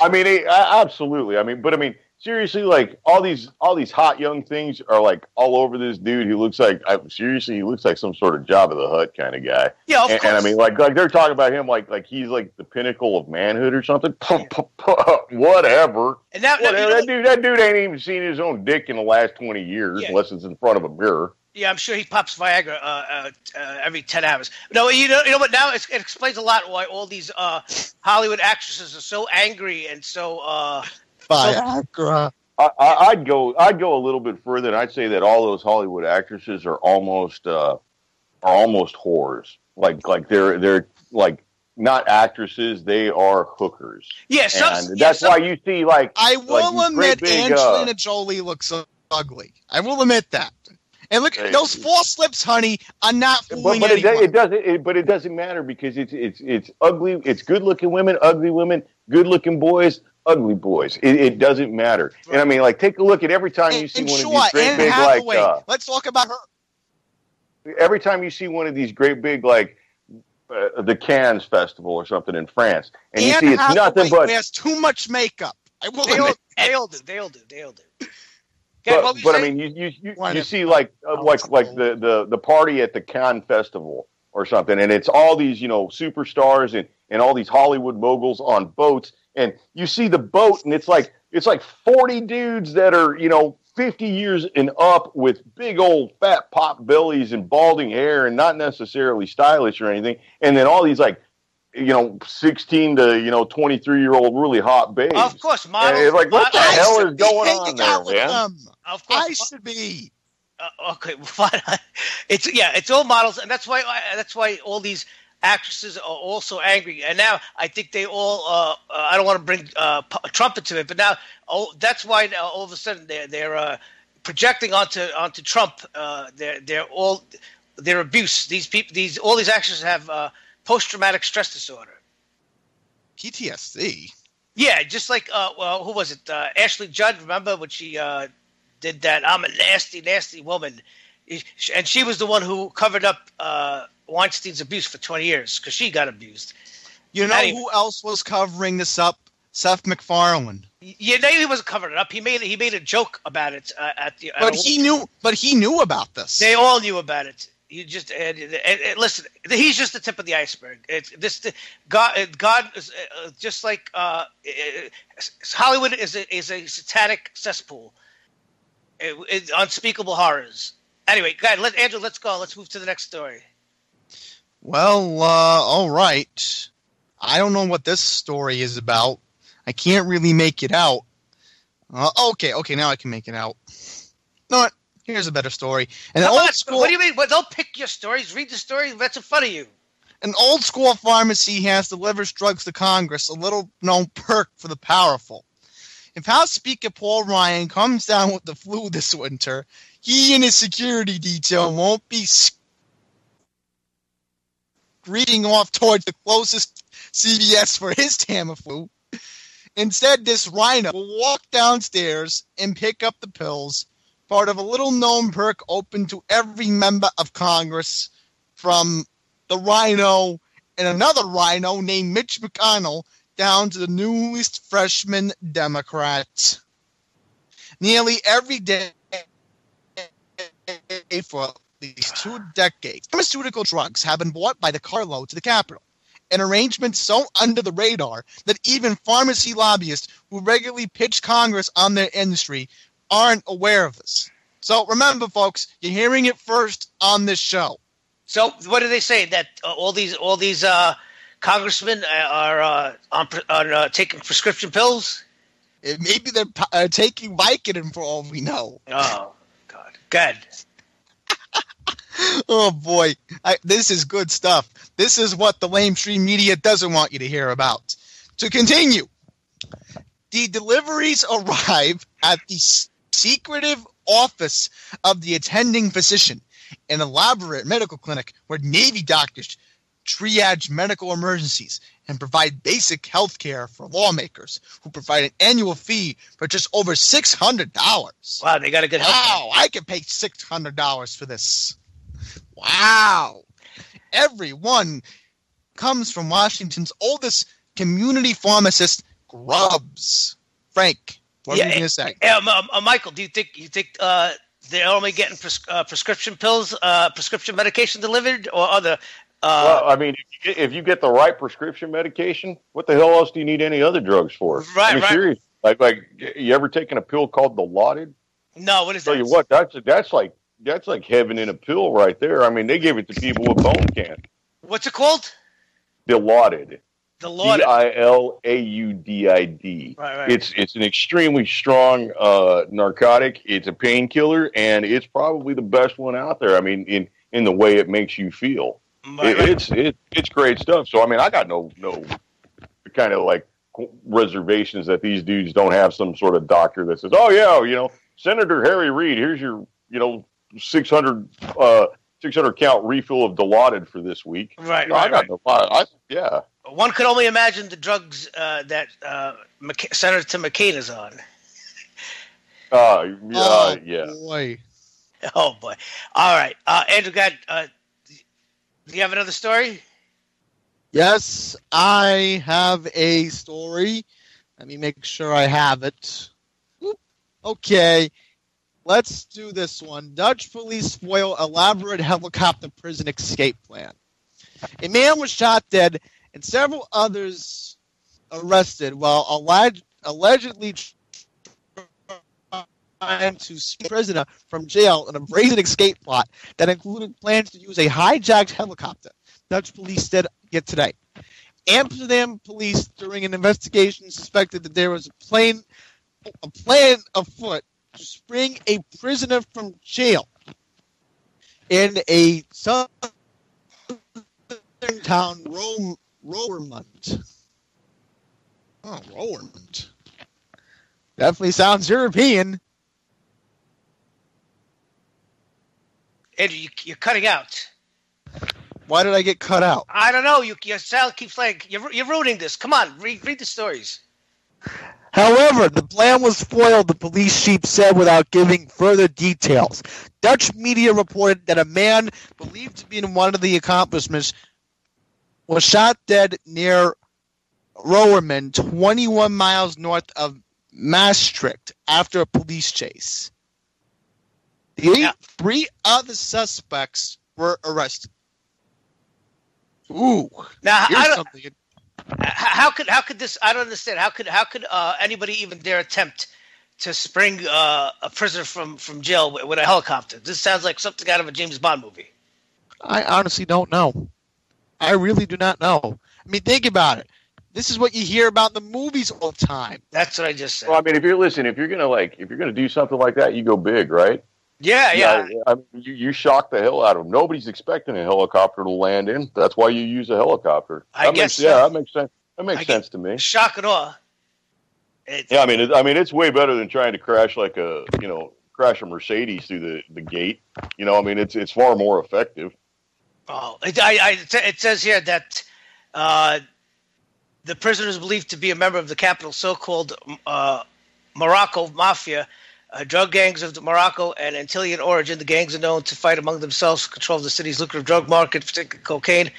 I mean, absolutely. Seriously, like all these hot young things are like all over this dude. He looks like he looks like some sort of Jabba the Hutt kind of guy. Yeah, of course. And I mean, like they're talking about him like he's like the pinnacle of manhood or something. Whatever. And now, that dude ain't even seen his own dick in the last 20 years, unless it's in front of a mirror. Yeah, I'm sure he pops Viagra every 10 hours. No, you know what? Now it explains a lot why all these Hollywood actresses are so angry and so Viagra. I'd go a little bit further, and I'd say that all those Hollywood actresses are almost whores. Like they're like not actresses, they are hookers. Yes, and that's why you see like I will admit Angelina Jolie looks ugly. I will admit that. And look, those false lips, honey, are not fooling anyone. It doesn't matter because it's ugly. It's good-looking women, ugly women, good-looking boys, ugly boys. It doesn't matter. Right. And I mean, like, take a look at every time you see one of these great big, Hathaway. Let's talk about her. Every time you see one of these great big, like, the Cannes Festival or something in France, and you see it's nothing but wears too much makeup. I will admit, they all do. But I mean, you see like the party at the Cannes Festival or something, and it's all these superstars and all these Hollywood moguls on boats, and you see the boat, and it's like 40 dudes that are 50 years and up with big old fat pop bellies and balding hair and not necessarily stylish or anything, and then all these 16 to 23-year-old really hot babes. Of course, models. And it's like, what the hell is going on there, man? Of course, I should be. Okay, fine. It's all models, and that's why all these actresses are also angry. And now I think they all. I don't want to bring Trump into it, but now that's why now all of a sudden they're projecting onto Trump. Their abuse. All these actresses have post-traumatic stress disorder. PTSD. Yeah, just like who was it? Ashley Judd. Remember when she did that? I'm a nasty, nasty woman, and she was the one who covered up Weinstein's abuse for 20 years because she got abused. You know who else was covering this up? Seth MacFarlane. Yeah, no, he wasn't covering it up. He made a joke about it at the. But he knew about this. They all knew about it. You just listen. He's just the tip of the iceberg. God is just like Hollywood is a satanic cesspool. Unspeakable horrors. Anyway, guys, Andrew, let's go. Let's move to the next story. Well, all right. I don't know what this story is about. I can't really make it out. Okay, now I can make it out. You know what? Here's a better story. What do you mean? Well, don't pick your stories. Read the story. That's in front of you. An old school pharmacy has delivers drugs to Congress, a little-known perk for the powerful. If House Speaker Paul Ryan comes down with the flu this winter, he and his security detail won't be screaming off towards the closest CVS for his Tamiflu. Instead, this rhino will walk downstairs and pick up the pills, part of a little-known perk open to every member of Congress, from the rhino and another rhino named Mitch McConnell down to the newest freshman Democrat. Nearly every day for at least 2 decades, pharmaceutical drugs have been bought by the carload to the Capitol, an arrangement so under the radar that even pharmacy lobbyists who regularly pitch Congress on their industry aren't aware of this. So remember, folks, you're hearing it first on this show. So what do they say? That all these congressmen are taking prescription pills? Maybe they're taking Vicodin for all we know. Oh, God. Good. Oh, boy. This is good stuff. This is what the lamestream media doesn't want you to hear about. To continue, the deliveries arrive at the secretive office of the attending physician, an elaborate medical clinic where Navy doctors triage medical emergencies and provide basic health care for lawmakers who provide an annual fee for just over $600. Wow, they got a good health care. Wow, I could pay $600 for this. Wow. Everyone comes from Washington's oldest community pharmacist, Grubbs. Frank, what are you going to say? Michael, do you think they're only getting prescription pills, prescription medication delivered, or other? Well, I mean, if you get the right prescription medication, what the hell else do you need any other drugs for? Right, Seriously, like you ever taken a pill called Dilaudid? No, what is that? Tell you what, that's like that's like heaven in a pill right there. I mean, they give it to people with bone cancer. What's it called? Dilaudid. Dilaudid. Dilaudid. Right. It's an extremely strong narcotic. It's a painkiller, and it's probably the best one out there. I mean, in the way it makes you feel. Right. It's great stuff. So I mean, I got no kind of like reservations that these dudes don't have some sort of doctor that says, oh yeah, Senator Harry Reid, here's your 600 count refill of Dilaudid for this week. Right. I got no. Yeah. One could only imagine the drugs that Senator Tim McCain is on. Yeah. Boy. Oh boy! All right, Andrew, do you have another story? Yes, I have a story. Let me make sure I have it. Okay, let's do this one. Dutch police foil elaborate helicopter prison escape plan. A man was shot dead and several others arrested while allegedly trying to save a prisoner from jail in a brazen escape plot that included plans to use a hijacked helicopter. Dutch police said yet today. Amsterdam police, during an investigation, suspected that there was a plan afoot to spring a prisoner from jail in a southern town, Roermond. Oh, Roermond. Definitely sounds European. Andrew, you're cutting out. Why did I get cut out? I don't know. Your sound keeps like you're ruining this. Come on, read the stories. However, the plan was foiled, the police chief said, without giving further details. Dutch media reported that a man believed to be in one of the accomplishments was shot dead near Roermond, 21 miles north of Maastricht, after a police chase. Three other suspects were arrested. Ooh. Now, how could this? I don't understand. How could anybody even dare attempt to spring a prisoner from jail with a helicopter? This sounds like something out of a James Bond movie. I honestly don't know. I really do not know. I mean, think about it. This is what you hear about in the movies all the time. That's what I just said. Well, I mean, if you're gonna do something like that, you go big, right? Yeah. I mean, you shock the hell out of them. Nobody's expecting a helicopter to land in. That's why you use a helicopter. That makes sense. That makes sense to me. Shock and awe. I mean, it's way better than trying to crash crash a Mercedes through the gate. I mean, it's far more effective. Oh, it says here that the prisoner is believed to be a member of the capital's so-called Morocco Mafia. Drug gangs of Morocco and Antillean origin. The gangs are known to fight among themselves to control the city's lucrative drug market, particularly cocaine,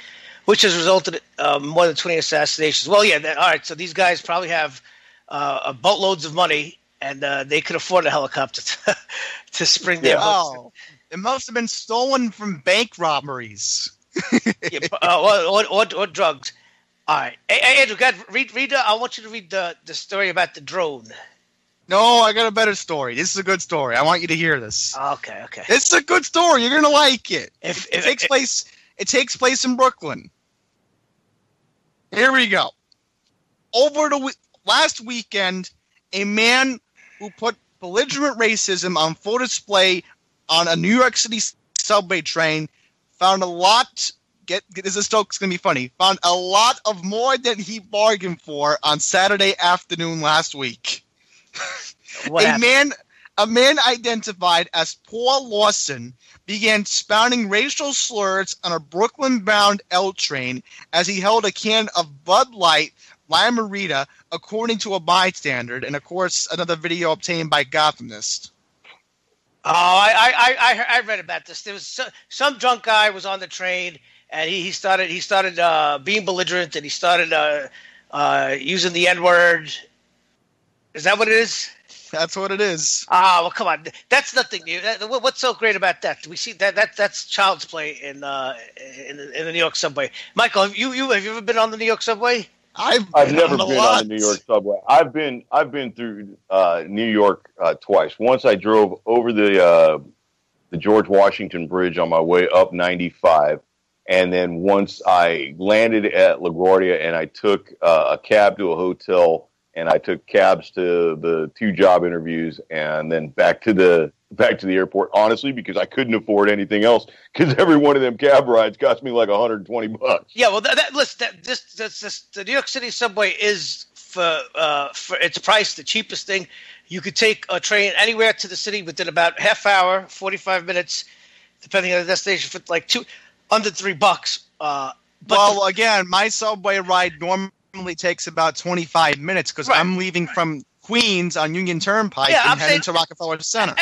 which has resulted in more than 20 assassinations. Well, yeah, all right, so these guys probably have boatloads of money, and they could afford a helicopter to spring their boats. Oh, it must have been stolen from bank robberies. or drugs. All right. Hey, Andrew, read. I want you to read the story about the drone. No, I got a better story. This is a good story. I want you to hear this. Okay. It's a good story. You're gonna like it. It takes place in Brooklyn. Here we go. Over the last weekend, a man who put belligerent racism on full display on a New York City subway train found a lot. This joke's gonna be funny. Found a lot of more than he bargained for on Saturday afternoon last week. A man identified as Paul Lawson began spouting racial slurs on a Brooklyn-bound L train as he held a can of Bud Light Limerita, according to a bystander, and of course another video obtained by Gothamist. Oh, I read about this. There was some drunk guy was on the train, and he started being belligerent, and he started using the N-word. Is that what it is? That's what it is. Well, come on. That's nothing new. What's so great about that? We see that's child's play in the New York subway. Michael, have you ever been on the New York subway? I've never been on the New York subway. I've been through New York twice. Once I drove over the the George Washington Bridge on my way up 95. And then once I landed at LaGuardia and I took a cab to a hotel and I took cabs to the 2 job interviews and then back to the airport, honestly, because I couldn't afford anything else because every one of them cab rides cost me like $120. Yeah, well, the New York City subway is for its price the cheapest thing. You could take a train anywhere to the city within about half hour, 45 minutes, depending on the destination, for like under $3. Again, my subway ride normally takes about 25 minutes because I'm leaving from Queens on Union Turnpike and heading to Rockefeller Center.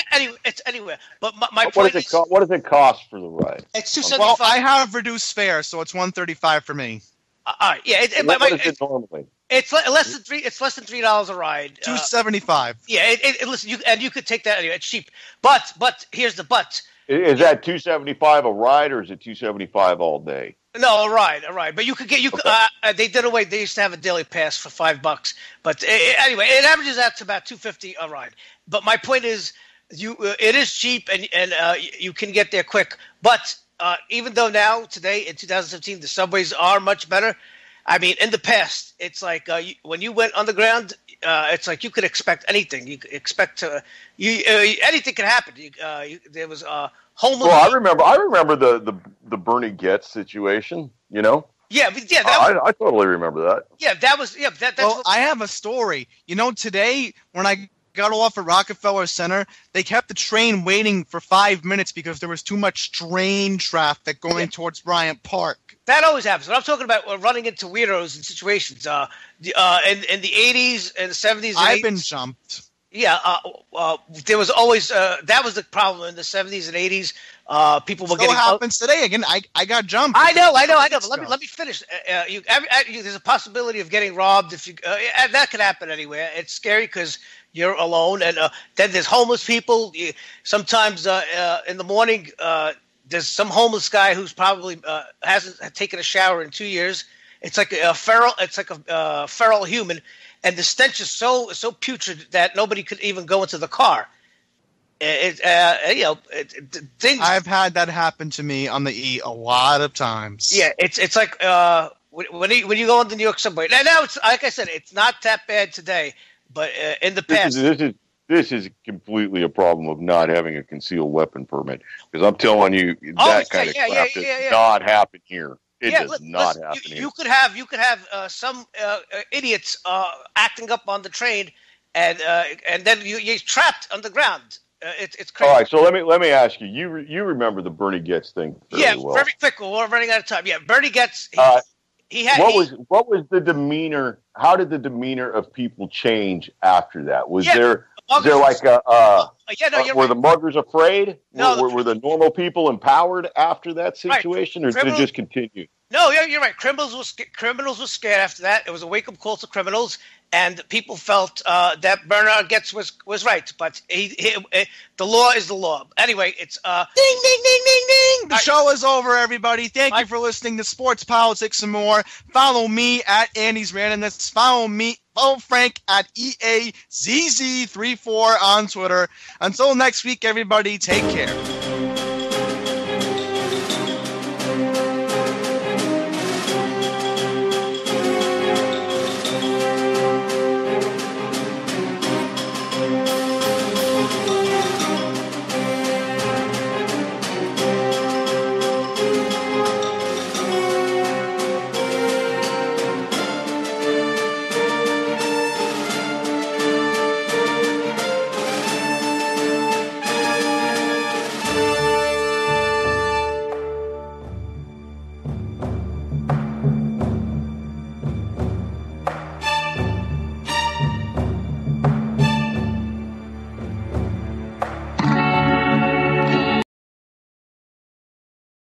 It's anywhere. But my what does it cost for the ride? It's $275. Well, I have reduced fare, so it's $135 for me. All right, yeah. What is it normally? It's less than $3 a ride. $275. Yeah. Listen, you could take that anyway. It's cheap. But here's the but. Is that $275 a ride, or is it $275 all day? No, a ride. But you could get they did away. They used to have a daily pass for $5, but anyway, it averages out to about $250 a ride. But my point is, it is cheap and you can get there quick. But even though now today in 2015 the subways are much better, I mean, in the past it's like when you went underground. It's like you could expect anything. You could expect anything could happen. There was homeless. Well, I remember the Bernie Getz situation. You know. Yeah, I totally remember that. Yeah, that was. Yeah, that's. Well, I have a story. You know, today when I got off at Rockefeller Center, they kept the train waiting for 5 minutes because there was too much train traffic going towards Bryant Park. That always happens. What I'm talking about, running into weirdos in situations. In the 80s and the 70s and 80s. I've been jumped. Yeah, there was always that was the problem in the 70s and 80s. People were getting. Happens today again. I got jumped. I know. But let me finish. There's a possibility of getting robbed if you. That could happen anywhere. It's scary because you're alone, and then there's homeless people. Sometimes in the morning, there's some homeless guy who's probably hasn't taken a shower in 2 years. It's like a feral. It's like a feral human. And the stench is so putrid that nobody could even go into the car. Things. I've had that happen to me on the E a lot of times. Yeah, it's like when you go on the New York subway. Now it's like I said, it's not that bad today, but in the past, this is completely a problem of not having a concealed weapon permit. Because I'm telling you, that kind of crap does not happen here. It does not happen. You could have some idiots acting up on the train, and then you're trapped underground. It's crazy. All right, so let me ask you. You remember the Bernie Getz thing? Well. Very quick. We're running out of time. Yeah, Bernie Getz. What was the demeanor? How did the demeanor of people change after that? Was there like were the muggers afraid? No, were the normal people empowered after that situation, or did it just continue? No, you're right. Criminals were scared after that. It was a wake-up call to criminals, and people felt that Bernard Getz was right. But the law is the law. Anyway, it's ding, ding, ding, ding, ding. The show is over, everybody. Thank you for listening to Sports Politics and More. Follow me at Andy's Randomness. Follow Frank at EAZZ34 on Twitter. Until next week, everybody, take care.